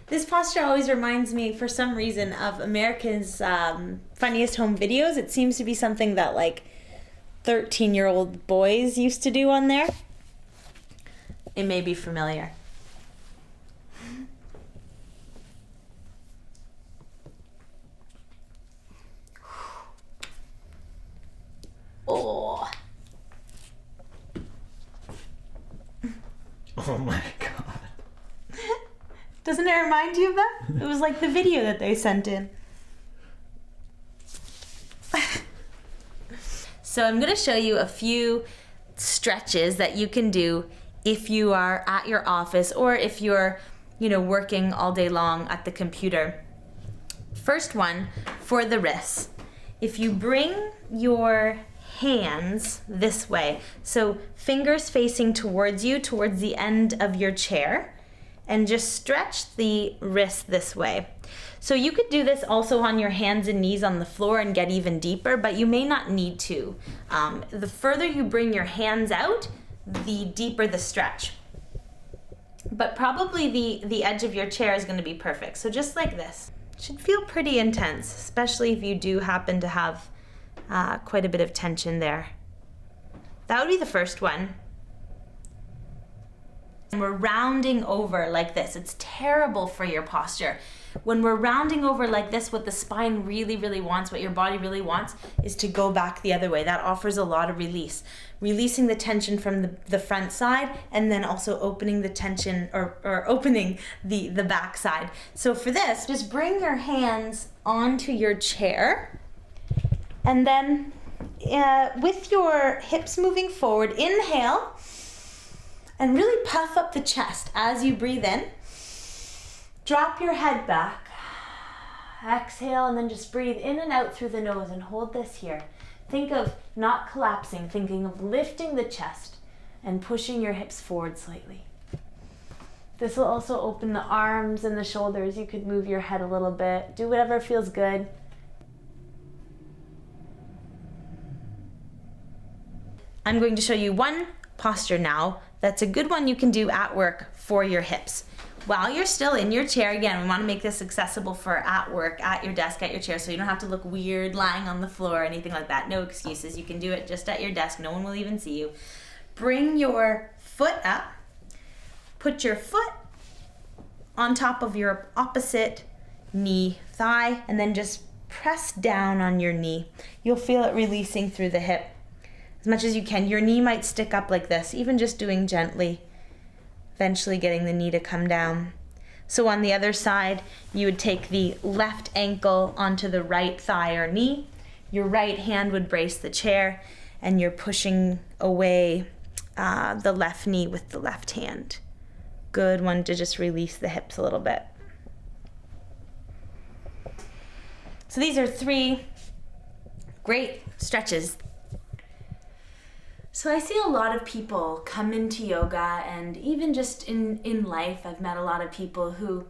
This posture always reminds me, for some reason, of America's Funniest Home Videos. It seems to be something that like 13-year-old boys used to do on there. It may be familiar. Oh. Oh my God. Doesn't it remind you of that? It was like the video that they sent in. So I'm going to show you a few stretches that you can do if you are at your office or if you're, working all day long at the computer. First one, for the wrists. If you bring your hands this way, so fingers facing towards you, towards the end of your chair, and just stretch the wrist this way. So you could do this also on your hands and knees on the floor and get even deeper, but you may not need to. The further you bring your hands out, the deeper the stretch. But probably the edge of your chair is going to be perfect. So just like this. Should feel pretty intense, especially if you do happen to have quite a bit of tension there. That would be the first one. And we're rounding over like this. It's terrible for your posture. When we're rounding over like this, what the spine really, really wants, what your body really wants, is to go back the other way. That offers a lot of release. Releasing the tension from the front side, and then also opening the tension or opening the back side. So for this, just bring your hands onto your chair, and then with your hips moving forward, inhale, and really puff up the chest as you breathe in. Drop your head back. Exhale, and then just breathe in and out through the nose and hold this here. Think of not collapsing, thinking of lifting the chest and pushing your hips forward slightly. This will also open the arms and the shoulders. You could move your head a little bit. Do whatever feels good. I'm going to show you one posture now that's a good one you can do at work for your hips. While you're still in your chair, again, we want to make this accessible for at work, at your desk, at your chair, so you don't have to look weird lying on the floor or anything like that. No excuses. You can do it just at your desk. No one will even see you. Bring your foot up. Put your foot on top of your opposite knee, thigh, and then just press down on your knee. You'll feel it releasing through the hip as much as you can. Your knee might stick up like this, even just doing gently. Eventually getting the knee to come down. So on the other side, you would take the left ankle onto the right thigh or knee. Your right hand would brace the chair, and you're pushing away the left knee with the left hand. Good one to just release the hips a little bit. So these are 3 great stretches. So I see a lot of people come into yoga, and even just in life, I've met a lot of people who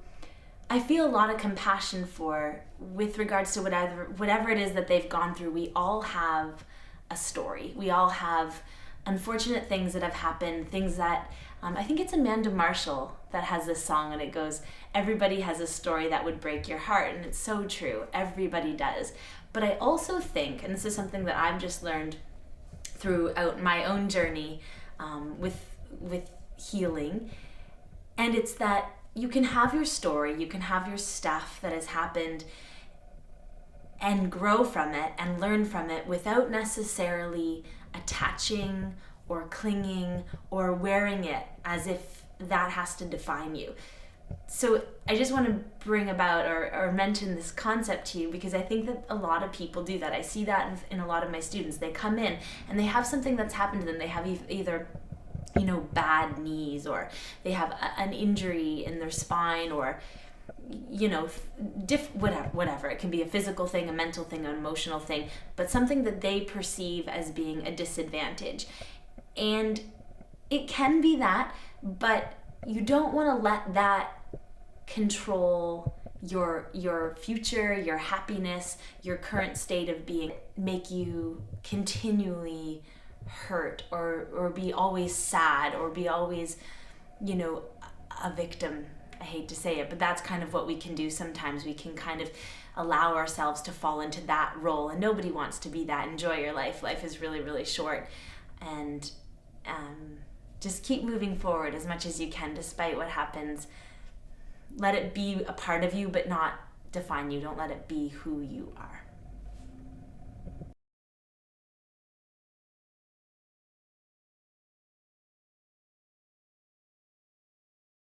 I feel a lot of compassion for with regards to whatever it is that they've gone through. We all have a story. We all have unfortunate things that have happened, things that, I think it's Amanda Marshall that has this song, and it goes, everybody has a story that would break your heart, and it's so true. Everybody does. But I also think, and this is something that I've just learned throughout my own journey with healing, and it's that you can have your story, you can have your stuff that has happened and grow from it and learn from it without necessarily attaching or clinging or wearing it as if that has to define you. So I just want to bring about or mention this concept to you, because I think that a lot of people do that. I see that in a lot of my students. They come in and they have something that's happened to them. They have either bad knees, or they have an injury in their spine, or whatever. It can be a physical thing, a mental thing, an emotional thing, but something that they perceive as being a disadvantage. And it can be that, but you don't want to let that control your future, your happiness, your current state of being, make you continually hurt or be always sad or be always, a victim I hate to say it, but that's kind of what we can do sometimes. We can kind of allow ourselves to fall into that role, and nobody wants to be that. Enjoy your life. Life is really, really short, and just keep moving forward as much as you can despite what happens. Let it be a part of you, but not define you. Don't let it be who you are.